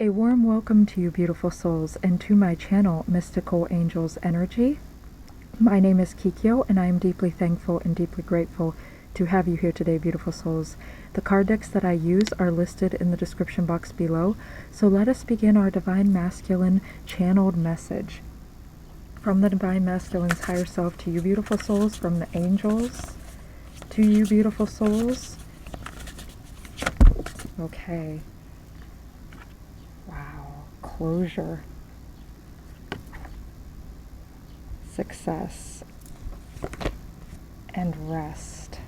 A warm welcome to you beautiful souls and to my channel, Mystical Angels Energy. My name is Kikyo and I am deeply thankful and deeply grateful to have you here today, beautiful souls. The card decks that I use are listed in the description box below, so let us begin our Divine Masculine channeled message. From the Divine Masculine's higher self to you beautiful souls, from the angels to you beautiful souls. Okay. Wow. Closure. Success. And rest.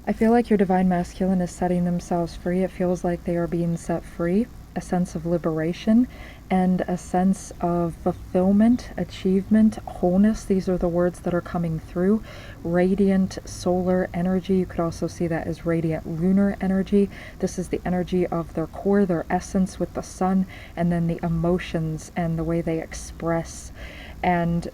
I feel like your Divine Masculine is setting themselves free. It feels like they are being set free. A sense of liberation and a sense of fulfillment, achievement, wholeness. These are the words that are coming through. Radiant solar energy. You could also see that as radiant lunar energy. This is the energy of their core, their essence with the sun, and then the emotions and the way they express and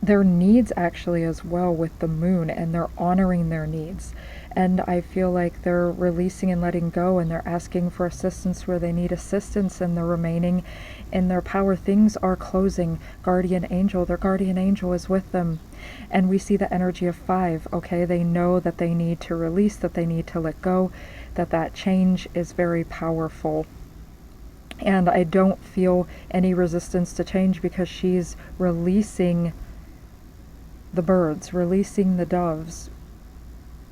their needs actually as well with the moon, and they're honoring their needs. And I feel like they're releasing and letting go, and they're asking for assistance where they need assistance, and they're remaining in their power. Things are closing. Guardian angel, their guardian angel is with them. And we see the energy of 5. Okay, they know that they need to release, that they need to let go, that change is very powerful. And I don't feel any resistance to change because she's releasing the birds, releasing the doves,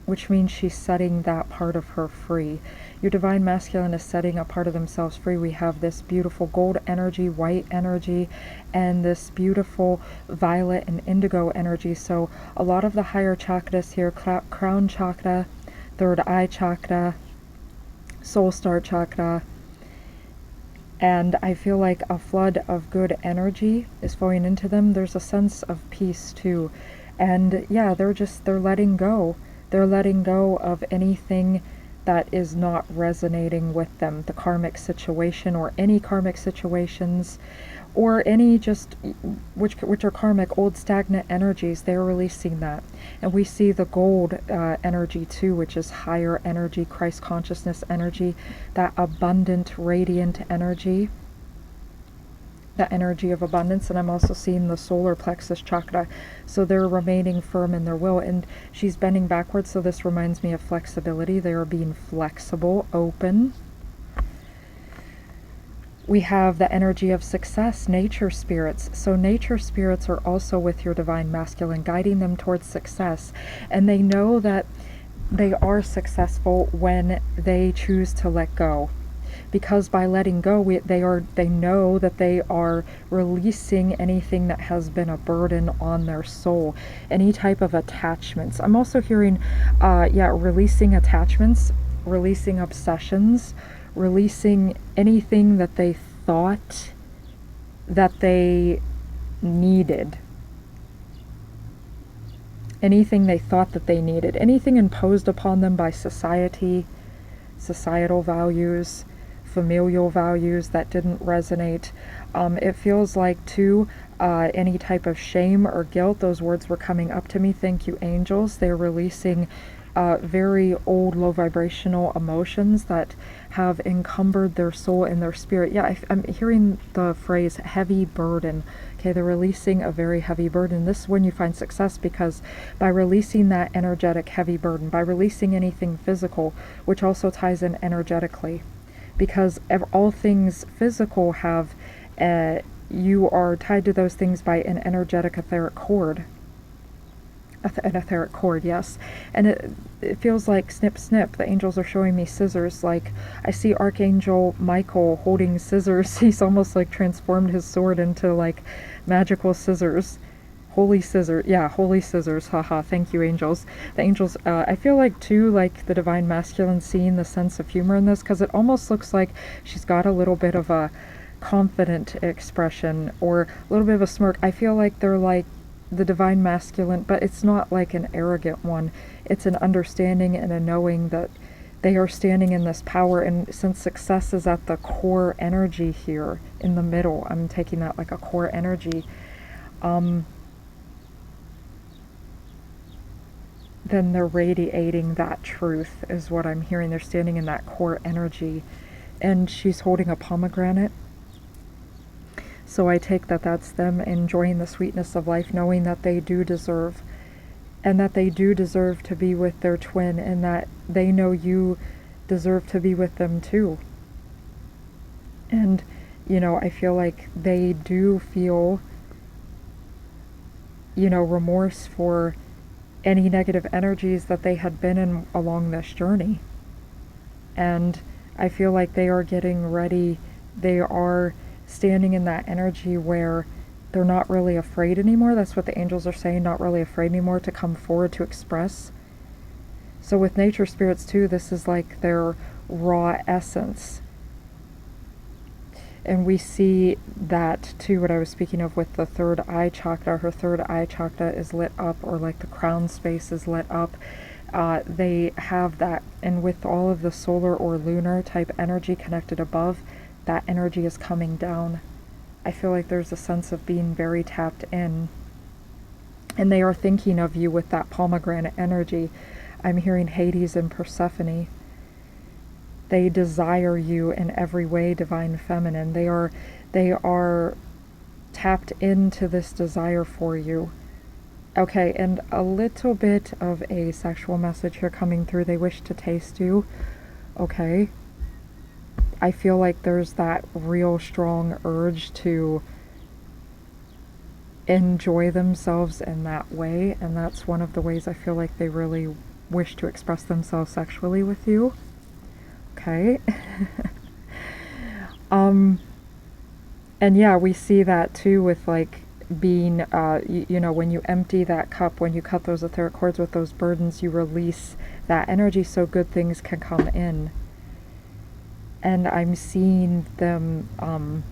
which means she's setting that part of her free. Your Divine Masculine is setting a part of themselves free. We have this beautiful gold energy, white energy, and this beautiful violet and indigo energy. So a lot of the higher chakras here, crown chakra, third eye chakra, soul star chakra, and I feel like a flood of good energy is flowing into them. There's a sense of peace too. And yeah, they're letting go. They're letting go of anything that is not resonating with them. The karmic situation or any karmic situations or any just, which are karmic, old stagnant energies, they're releasing that. And we see the gold energy too, which is higher energy, Christ consciousness energy, that abundant, radiant energy, the energy of abundance. And I'm also seeing the solar plexus chakra, so they're remaining firm in their will. And she's bending backwards, so this reminds me of flexibility. They are being flexible, open. We have the energy of success, nature spirits. So nature spirits are also with your Divine Masculine, guiding them towards success. And they know that they are successful when they choose to let go. Because by letting go, they know that they are releasing anything that has been a burden on their soul, any type of attachments. I'm also hearing, releasing attachments, releasing obsessions, releasing anything that they thought that they needed. Anything they thought that they needed. Anything imposed upon them by society, societal values, familial values that didn't resonate. It feels like too, any type of shame or guilt, those words were coming up to me. Thank you, angels. They're releasing very old, low vibrational emotions that have encumbered their soul and their spirit. Yeah, I'm hearing the phrase heavy burden. Okay, they're releasing a very heavy burden. This is when you find success, because by releasing that energetic heavy burden, by releasing anything physical, which also ties in energetically, because all things physical have, you are tied to those things by an energetic etheric cord. An etheric cord, yes. And it feels like snip, snip. The angels are showing me scissors. Like, I see Archangel Michael holding scissors. He's almost like transformed his sword into like magical scissors. Holy scissors. Yeah, holy scissors. Haha. Thank you, angels. The angels, I feel like too, like the Divine Masculine, seeing the sense of humor in this, because it almost looks like she's got a little bit of a confident expression or a little bit of a smirk. I feel like they're like the Divine Masculine, but it's not like an arrogant one. It's an understanding and a knowing that they are standing in this power. And since success is at the core energy here in the middle, I'm taking that like a core energy. then they're radiating that truth, is what I'm hearing. They're standing in that core energy. And she's holding a pomegranate. So I take that that's them enjoying the sweetness of life, knowing that they do deserve, and that they do deserve to be with their twin, and that they know you deserve to be with them too. And, you know, I feel like they do feel, you know, remorse for any negative energies that they had been in along this journey. And I feel like they are getting ready. They are standing in that energy where they're not really afraid anymore. That's what the angels are saying, not really afraid anymore to come forward to express. So with nature spirits too, this is like their raw essence. And we see that too, what I was speaking of with the third eye chakra. Her third eye chakra is lit up, or like the crown space is lit up. They have that, and with all of the solar or lunar type energy connected above, that energy is coming down. I feel like there's a sense of being very tapped in. And they are thinking of you with that pomegranate energy. I'm hearing Hades and Persephone. They desire you in every way, divine feminine. They are tapped into this desire for you. Okay, and a little bit of a sexual message here coming through. They wish to taste you. Okay. I feel like there's that real strong urge to enjoy themselves in that way, and that's one of the ways I feel like they really wish to express themselves sexually with you. Okay. And yeah, we see that too with like being, you know, when you empty that cup, when you cut those etheric cords with those burdens, you release that energy so good things can come in. And I'm seeing them,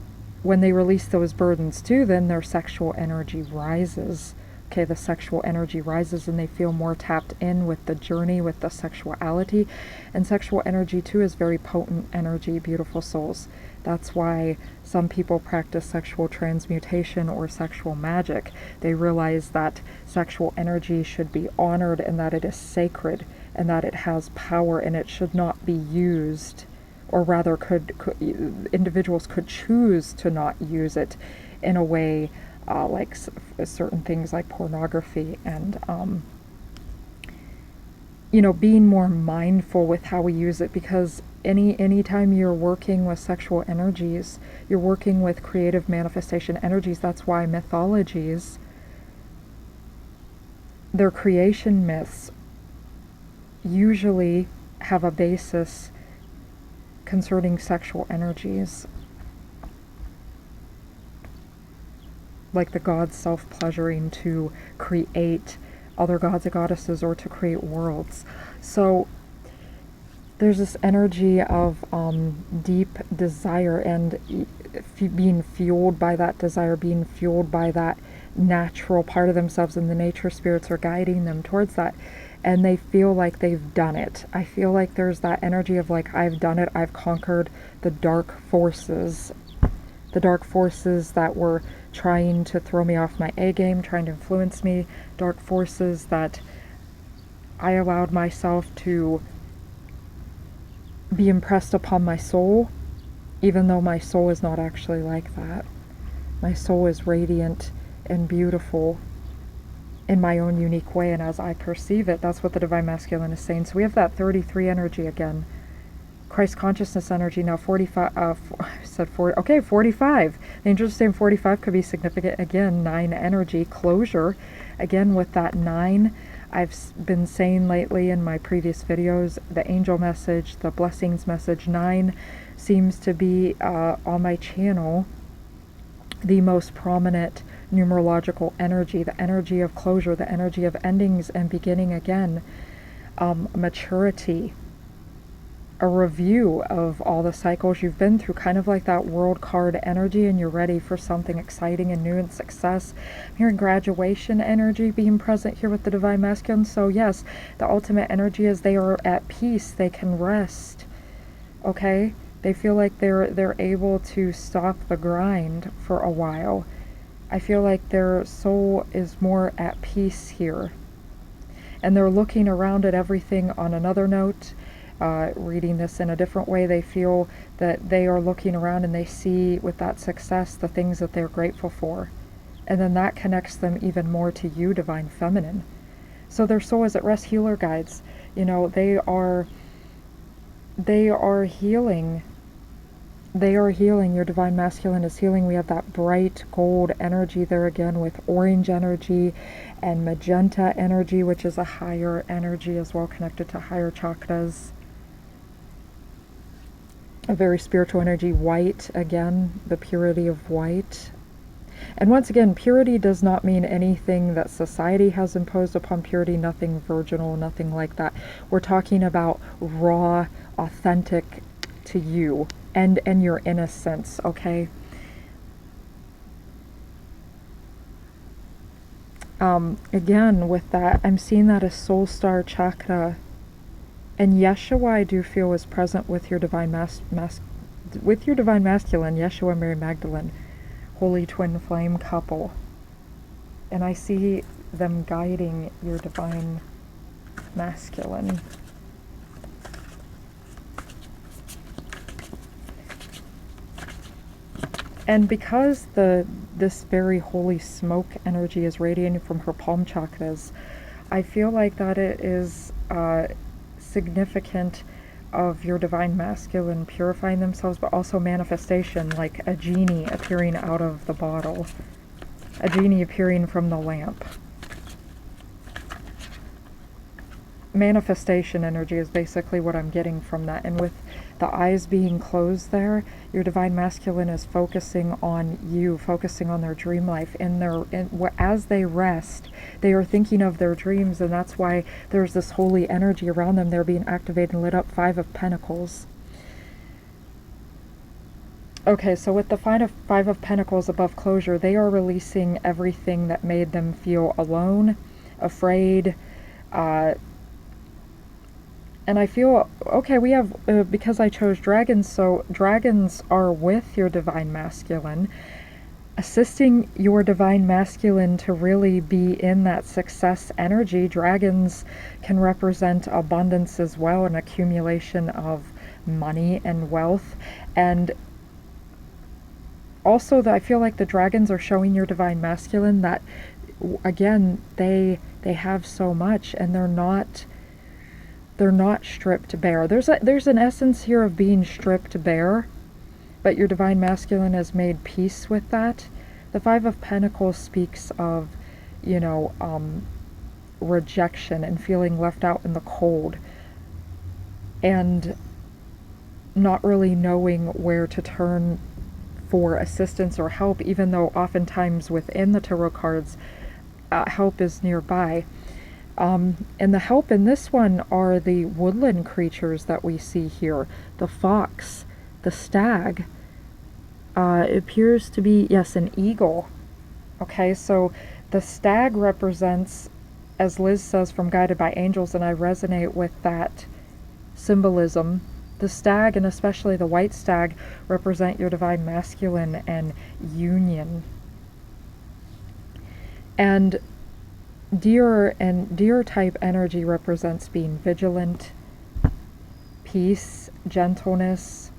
when they release those burdens too, then their sexual energy rises. Okay, the sexual energy rises and they feel more tapped in with the journey, with the sexuality. And sexual energy too is very potent energy, beautiful souls. That's why some people practice sexual transmutation or sexual magic. They realize that sexual energy should be honored and that it is sacred and that it has power and it should not be used, or rather individuals could choose to not use it in a way like certain things like pornography, and you know, being more mindful with how we use it, because anytime you're working with sexual energies, you're working with creative manifestation energies. That's why mythologies, their creation myths, usually have a basis concerning sexual energies. Like the gods self-pleasuring to create other gods and goddesses or to create worlds. So there's this energy of deep desire and being fueled by that desire, being fueled by that natural part of themselves, and the nature spirits are guiding them towards that. And they feel like they've done it. I feel like there's that energy of like, I've done it, I've conquered the dark forces that were trying to throw me off my A game, trying to influence me, dark forces that I allowed myself to be impressed upon my soul, even though my soul is not actually like that. My soul is radiant and beautiful in my own unique way, and as I perceive it. That's what the Divine Masculine is saying. So we have that 33 energy again. Christ consciousness energy now 45, I said 40, okay, 45. The angels are saying 45 could be significant again. 9 energy, closure. Again with that 9, I've been saying lately in my previous videos, the angel message, the blessings message, 9 seems to be on my channel the most prominent numerological energy, the energy of closure, the energy of endings and beginning again, maturity, a review of all the cycles you've been through, kind of like that world card energy, and you're ready for something exciting and new and success. I'm hearing graduation energy being present here with the Divine Masculine. So yes, the ultimate energy is they are at peace, they can rest, okay? They feel like they're able to stop the grind for a while. I feel like their soul is more at peace here. and they're looking around at everything. On another note, reading this in a different way, they feel that they are looking around and they see with that success the things that they're grateful for. And then that connects them even more to you, Divine Feminine. So their soul is at rest. Healer guides, you know, they are healing. They are healing. Your Divine Masculine is healing. We have that bright gold energy there again with orange energy and magenta energy, which is a higher energy as well, connected to higher chakras. A very spiritual energy. White, again, the purity of white. And once again, purity does not mean anything that society has imposed upon purity, nothing virginal, nothing like that. We're talking about raw, authentic to you and your innocence, okay? Again, with that, I'm seeing that as soul star chakra. And Yeshua, I do feel, is present with your divine with your Divine Masculine, Yeshua, Mary Magdalene. Holy twin flame couple. And I see them guiding your Divine Masculine. And because this very holy smoke energy is radiating from her palm chakras, I feel like that it is significant of your Divine Masculine purifying themselves, but also manifestation, like a genie appearing out of the bottle, a genie appearing from the lamp. Manifestation energy is basically what I'm getting from that. And with the eyes being closed there, your Divine Masculine is focusing on you, focusing on their dream life. As they rest, they are thinking of their dreams, and that's why there's this holy energy around them. They're being activated and lit up. 5 of Pentacles. Okay, so with the 5 of Pentacles above closure, they are releasing everything that made them feel alone, afraid, and I feel, okay, we have, because I chose dragons, so dragons are with your Divine Masculine, assisting your Divine Masculine to really be in that success energy. Dragons can represent abundance as well, an accumulation of money and wealth. And also, I feel like the dragons are showing your Divine Masculine that, again, they have so much, and they're not stripped bare. There's an essence here of being stripped bare, but your Divine Masculine has made peace with that. The 5 of Pentacles speaks of, you know, rejection and feeling left out in the cold, and not really knowing where to turn for assistance or help, even though oftentimes within the tarot cards, help is nearby. And the help in this one are the woodland creatures that we see here. The fox, the stag, it appears to be, yes, an eagle. Okay, so the stag represents, as Liz says, from Guided by Angels, and I resonate with that symbolism. The stag, and especially the white stag, represent your Divine Masculine and union. And deer type energy represents being vigilant, peace, gentleness,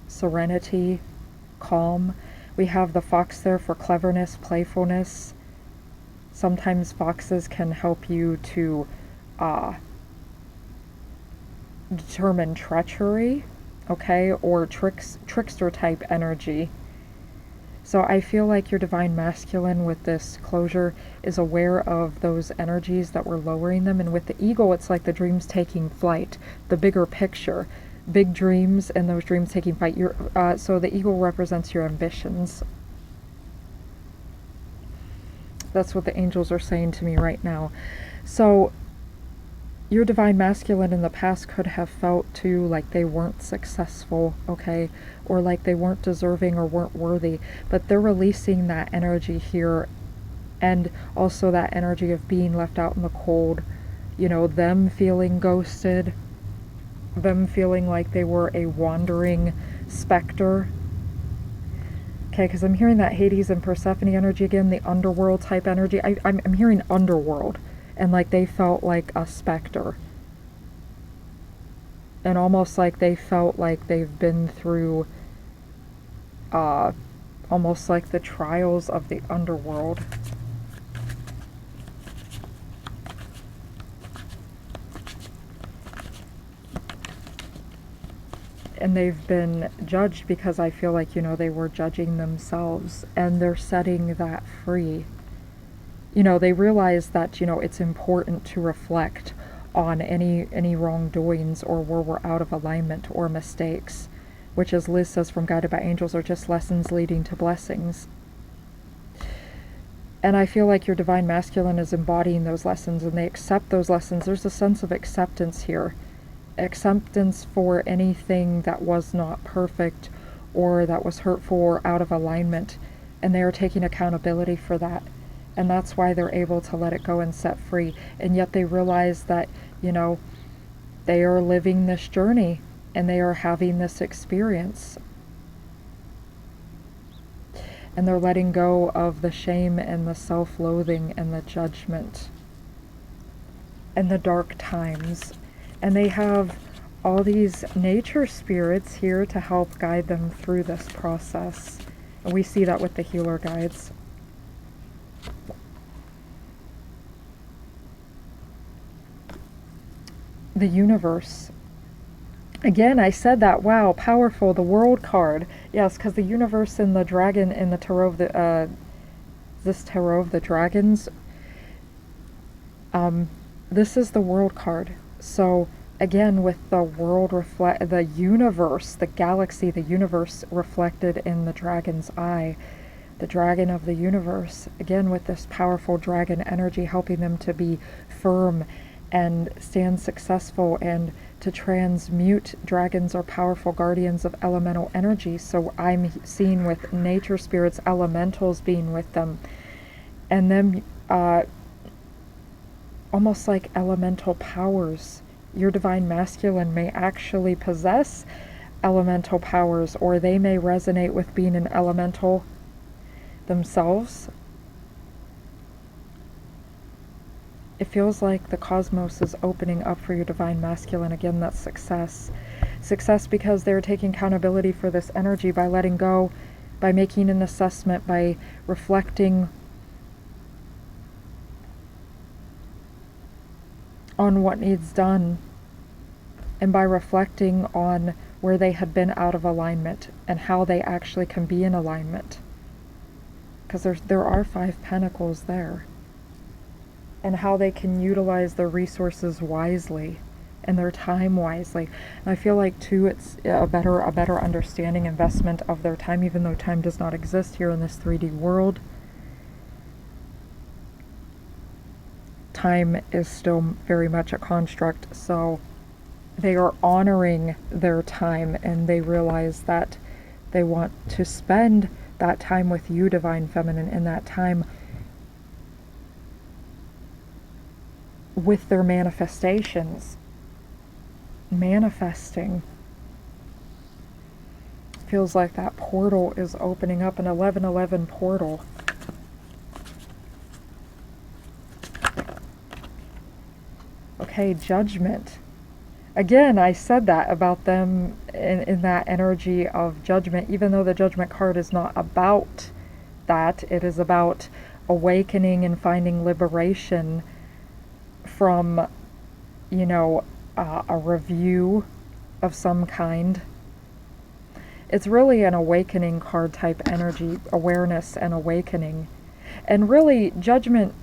serenity, calm. We have the fox there for cleverness, playfulness. Sometimes foxes can help you to determine treachery, okay, or trickster type energy. So I feel like your Divine Masculine with this closure is aware of those energies that were lowering them. And with the eagle, it's like the dreams taking flight, the bigger picture, big dreams, and those dreams taking flight. So the eagle represents your ambitions. That's what the angels are saying to me right now. So your Divine Masculine in the past could have felt too like they weren't successful, okay, or like they weren't deserving or weren't worthy, but they're releasing that energy here, and also that energy of being left out in the cold, you know, them feeling ghosted, them feeling like they were a wandering specter. Okay, because I'm hearing that Hades and Persephone energy again, the underworld type energy. I'm hearing underworld and like they felt like a specter. And almost like they felt like they've been through almost like the trials of the underworld. And they've been judged because I feel like, you know, they were judging themselves, and they're setting that free. You know, they realize that, you know, it's important to reflect on any wrongdoings or where we're out of alignment or mistakes, which, as Liz says from Guided by Angels, are just lessons leading to blessings. And I feel like your divine masculine is embodying those lessons, and they accept those lessons. There's a sense of acceptance here. Acceptance for anything that was not perfect or that was hurtful or out of alignment. And they are taking accountability for that. And that's why they're able to let it go and set free. And yet they realize that, you know, they are living this journey and they are having this experience. And they're letting go of the shame and the self-loathing and the judgment and the dark times. And they have all these nature spirits here to help guide them through this process. And we see that with the healer guides. The universe. Again, I said that, wow, powerful, the world card. Yes, because the universe and the dragon in the tarot of the, this tarot of the dragons, this is the world card. So again, with the world the universe, the galaxy, the universe reflected in the dragon's eye, the dragon of the universe, again with this powerful dragon energy helping them to be firm and stand successful and to transmute. Dragons are powerful guardians of elemental energy, so I'm seeing with nature spirits, elementals being with them, and then almost like elemental powers. Your divine masculine may actually possess elemental powers, or they may resonate with being an elemental themselves. It feels like the cosmos is opening up for your divine masculine. Again, that's success. Success because they're taking accountability for this energy by letting go, by making an assessment, by reflecting on what needs done, and by reflecting on where they had been out of alignment and how they actually can be in alignment. Because there are 5 pentacles there. And how they can utilize their resources wisely and their time wisely. And I feel like too, it's a better understanding, investment of their time, even though time does not exist here in this 3D world. Time is still very much a construct, so they are honoring their time, and they realize that they want to spend that time with you, Divine Feminine, and that time with their manifestations. Manifesting. Feels like that portal is opening up, an 1111 portal. Okay, judgment. Again, I said that about them in that energy of judgment, even though the judgment card is not about that. It is about awakening and finding liberation from, you know, a review of some kind. It's really an awakening card type energy, awareness and awakening. And really, judgment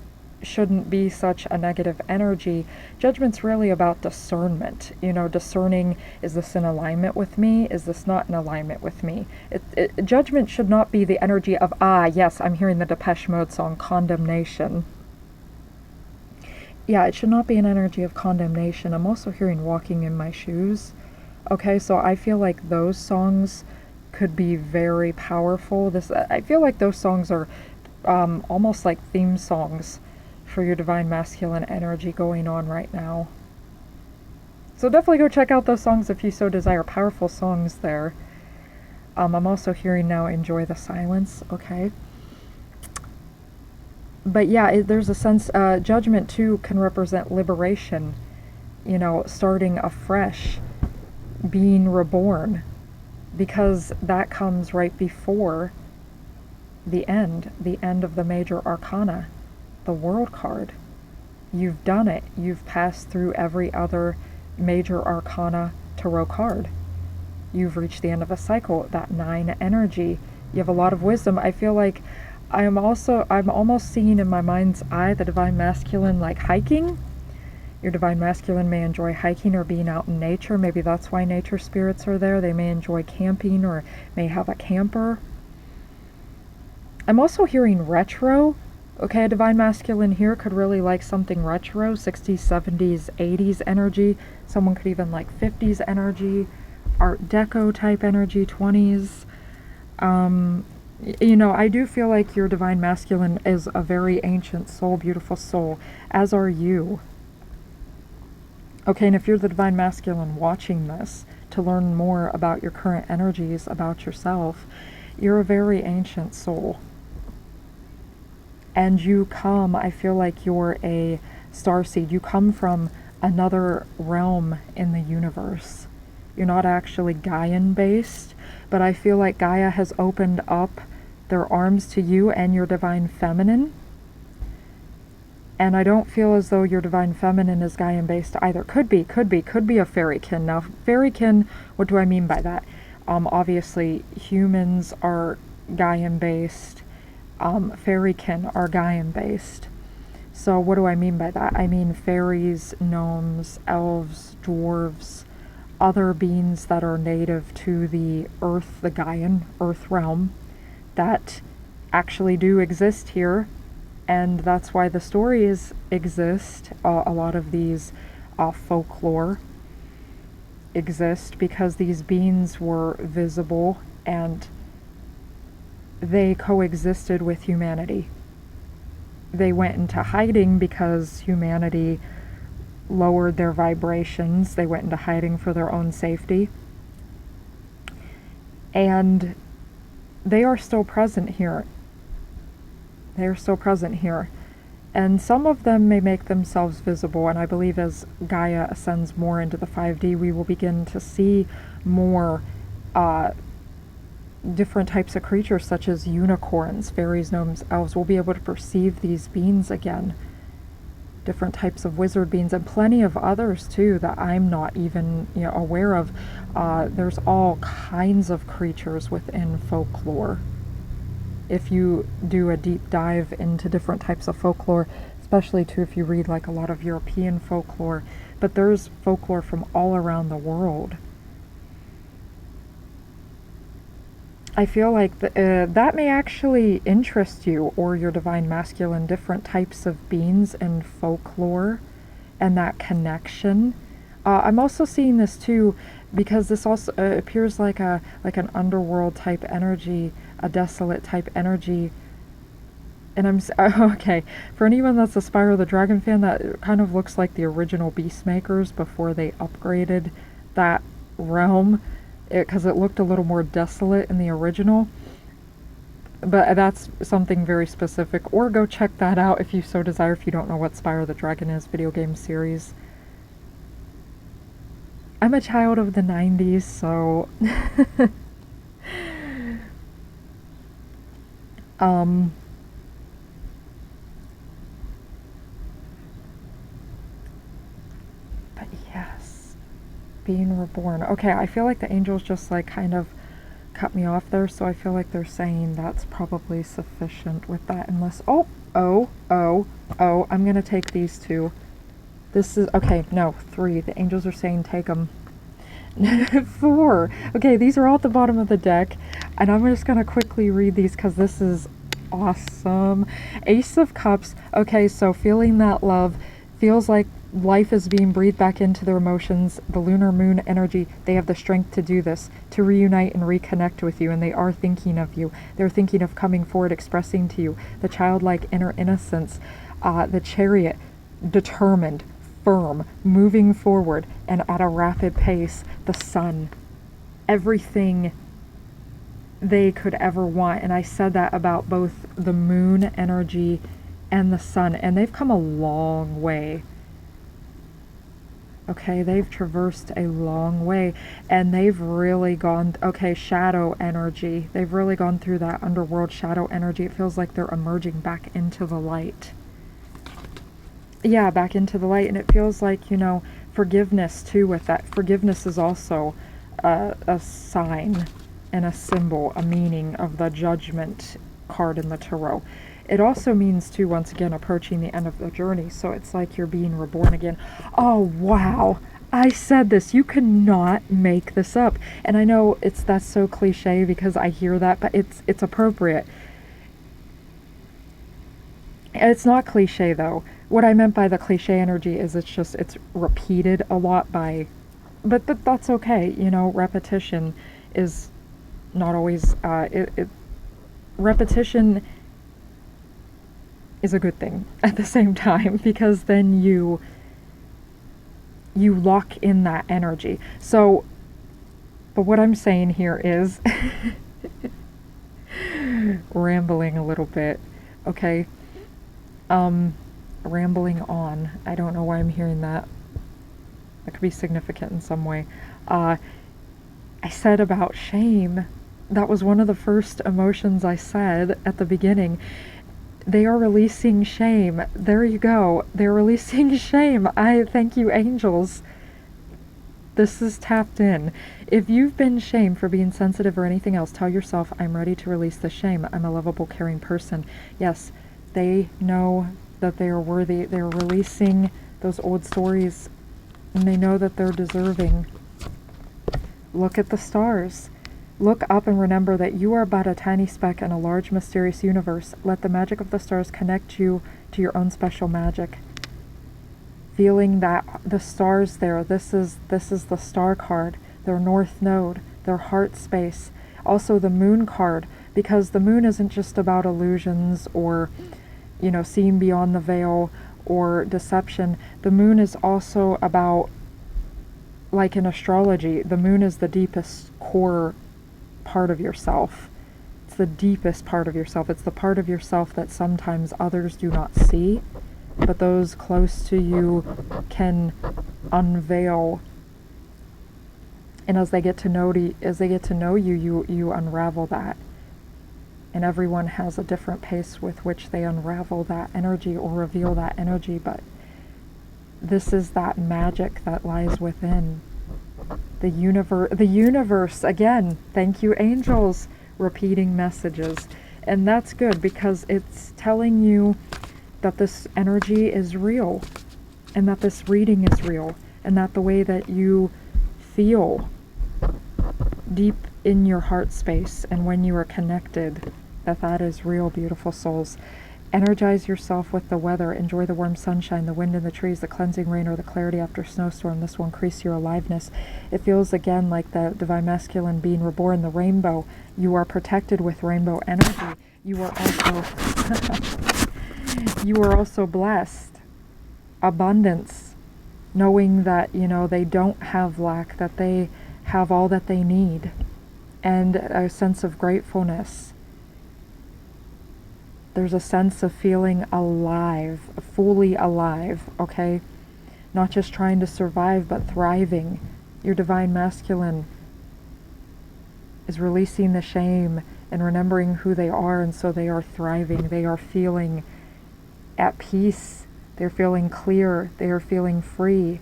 shouldn't be such a negative energy. Judgment's really about discernment. You know, discerning, is this in alignment with me? Is this not in alignment with me? Judgment should not be the energy of, yes, I'm hearing the Depeche Mode song, condemnation. Yeah, it should not be an energy of condemnation. I'm also hearing walking in my shoes. Okay, so I feel like those songs could be very powerful. I feel like those songs are almost like theme songs for your divine masculine energy going on right now. So definitely go check out those songs if you so desire. Powerful songs there. I'm also hearing now, enjoy the silence. Okay. But yeah, there's a sense, judgment too can represent liberation, you know, starting afresh, being reborn, because that comes right before the end of the major arcana, the world card. You've done it. You've passed through every other major arcana tarot card. You've reached the end of a cycle, that 9 energy. You have a lot of wisdom. I feel like I'm almost seeing in my mind's eye the divine masculine like hiking. Your divine masculine may enjoy hiking or being out in nature. Maybe that's why nature spirits are there. They may enjoy camping or may have a camper. I'm also hearing retro. Okay, a divine masculine here could really like something retro, 60s, 70s, 80s energy. Someone could even like 50s energy, Art Deco type energy, 20s. You know, I do feel like your divine masculine is a very ancient soul, beautiful soul, as are you. Okay, and if you're the divine masculine watching this to learn more about your current energies, about yourself, you're a very ancient soul. And you come, I feel like you're a starseed. You come from another realm in the universe. You're not actually Gaian based, but I feel like Gaia has opened up their arms to you and your divine feminine. And I don't feel as though your divine feminine is Gaian based either. Could be a fairykin. Now, fairykin, what do I mean by that? Obviously, humans are Gaian based. Fairykin are Gaian based. So what do I mean by that? I mean fairies, gnomes, elves, dwarves, other beings that are native to the earth, the Gaian earth realm, that actually do exist here. And that's why the stories exist. A lot of these folklore exist because these beings were visible and they coexisted with humanity. They went into hiding because humanity lowered their vibrations. They went into hiding for their own safety. And they are still present here. They are still present here. And some of them may make themselves visible, and I believe as Gaia ascends more into the 5D, we will begin to see more different types of creatures, such as unicorns, fairies, gnomes, elves. We'll be able to perceive these beings again. Different types of wizard beings, and plenty of others too that I'm not even aware of. There's all kinds of creatures within folklore. If you do a deep dive into different types of folklore, especially too if you read like a lot of European folklore, but there's folklore from all around the world. I feel like that may actually interest you or your divine masculine, different types of beings in folklore and that connection. I'm also seeing this too because this also appears like an underworld type energy, a desolate type energy. And okay, for anyone that's a Spyro the Dragon fan, that kind of looks like the original Beastmakers before they upgraded that realm, because it looked a little more desolate in the original. But that's something very specific, or go check that out if you so desire, if you don't know what Spyro the Dragon is, video game series. I'm a child of the 90s, so but yes, being reborn. Okay, I feel like the angels just like kind of cut me off there, so I feel like they're saying that's probably sufficient with that, unless I'm gonna take these two. This is okay. No, 3. The angels are saying take them. 4. Okay, these are all at the bottom of the deck, and I'm just gonna quickly read these because this is awesome. Ace of Cups. Okay, so feeling that love, feels like life is being breathed back into their emotions. The lunar moon energy, they have the strength to do this, to reunite and reconnect with you, and they are thinking of you. They're thinking of coming forward, expressing to you the childlike inner innocence. The Chariot, determined, firm, moving forward, and at a rapid pace. The Sun, everything they could ever want. And I said that about both the moon energy and the sun, and they've come a long way. Okay, they've traversed a long way, and they've really gone, okay, shadow energy. They've really gone through that underworld shadow energy. It feels like they're emerging back into the light. Yeah, back into the light, and it feels like, you know, forgiveness too with that. Forgiveness is also a sign and a symbol, a meaning of the Judgment card in the tarot. It also means too, once again, approaching the end of the journey. So it's like you're being reborn again. Oh, wow. I said this. You cannot make this up. And I know that's so cliche because I hear that, but it's appropriate. It's not cliche though. What I meant by the cliche energy is it's repeated a lot by, but that's okay. You know, repetition is not always, repetition is a good thing at the same time, because then you lock in that energy. So, but what I'm saying here is rambling a little bit, okay? Rambling on. I don't know why I'm hearing that. That could be significant in some way. I said about shame. That was one of the first emotions I said at the beginning. They are releasing shame. There you go. They're releasing shame. I thank you, angels. This is tapped in. If you've been shamed for being sensitive or anything else, tell yourself, I'm ready to release the shame. I'm a lovable, caring person. Yes, they know that they are worthy. They're releasing those old stories, and they know that they're deserving. Look at the stars. Look up and remember that you are but a tiny speck in a large, mysterious universe. Let the magic of the stars connect you to your own special magic. Feeling that the stars there, this is the star card, their north node, their heart space. Also the moon card, because the moon isn't just about illusions or, you know, seeing beyond the veil or deception. The moon is also about, like in astrology, the moon is the deepest core part of yourself. It's the deepest part of yourself. It's the part of yourself that sometimes others do not see, but those close to you can unveil. And as they get to know you, you unravel that. And everyone has a different pace with which they unravel that energy or reveal that energy, but this is that magic that lies within. The universe, again, thank you, angels, repeating messages. And that's good because it's telling you that this energy is real, and that this reading is real, and that the way that you feel deep in your heart space and when you are connected, that is real, beautiful souls. Energize yourself with the weather. Enjoy the warm sunshine, the wind in the trees, the cleansing rain, or the clarity after snowstorm. This will increase your aliveness. It feels again like the divine masculine being reborn, the rainbow. You are protected with rainbow energy. You are also you are also blessed. Abundance. Knowing that, you know, they don't have lack, that they have all that they need. And a sense of gratefulness. There's a sense of feeling alive, fully alive, okay? Not just trying to survive, but thriving. Your divine masculine is releasing the shame and remembering who they are, and so they are thriving. They are feeling at peace. They're feeling clear. They are feeling free.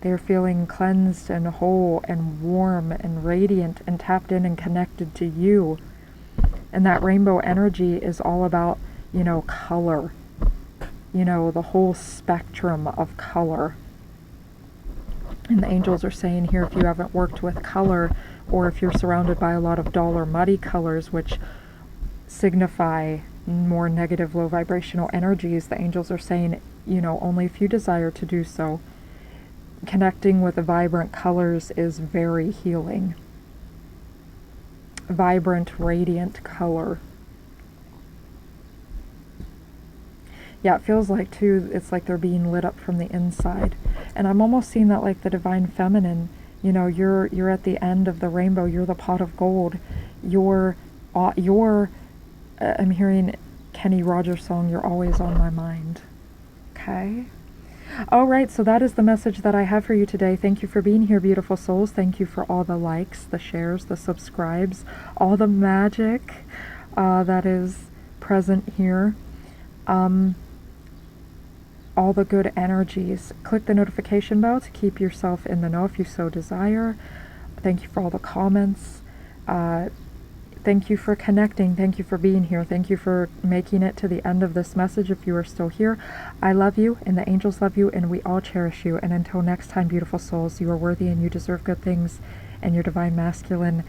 They're feeling cleansed and whole and warm and radiant and tapped in and connected to you. And that rainbow energy is all about, you know, color. You know, the whole spectrum of color. And the angels are saying here, if you haven't worked with color, or if you're surrounded by a lot of dull or muddy colors, which signify more negative, low vibrational energies, the angels are saying, you know, only if you desire to do so. Connecting with the vibrant colors is very healing. Vibrant, radiant color. Yeah, it feels like too, it's like they're being lit up from the inside. And I'm almost seeing that like the divine feminine. You know, you're at the end of the rainbow. You're the pot of gold. I'm hearing Kenny Rogers song, You're Always on My Mind. Okay? All right, so that is the message that I have for you today. Thank you for being here, beautiful souls. Thank you for all the likes, the shares, the subscribes, all the magic that is present here. All the good energies. Click the notification bell to keep yourself in the know if you so desire. Thank you for all the comments. Thank you for connecting. Thank you for being here. Thank you for making it to the end of this message if you are still here. I love you, and the angels love you, and we all cherish you. And until next time, beautiful souls, you are worthy and you deserve good things. And your divine masculine,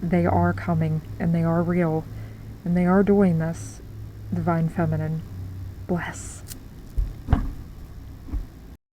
they are coming, and they are real, and they are doing this. Divine feminine. Bless.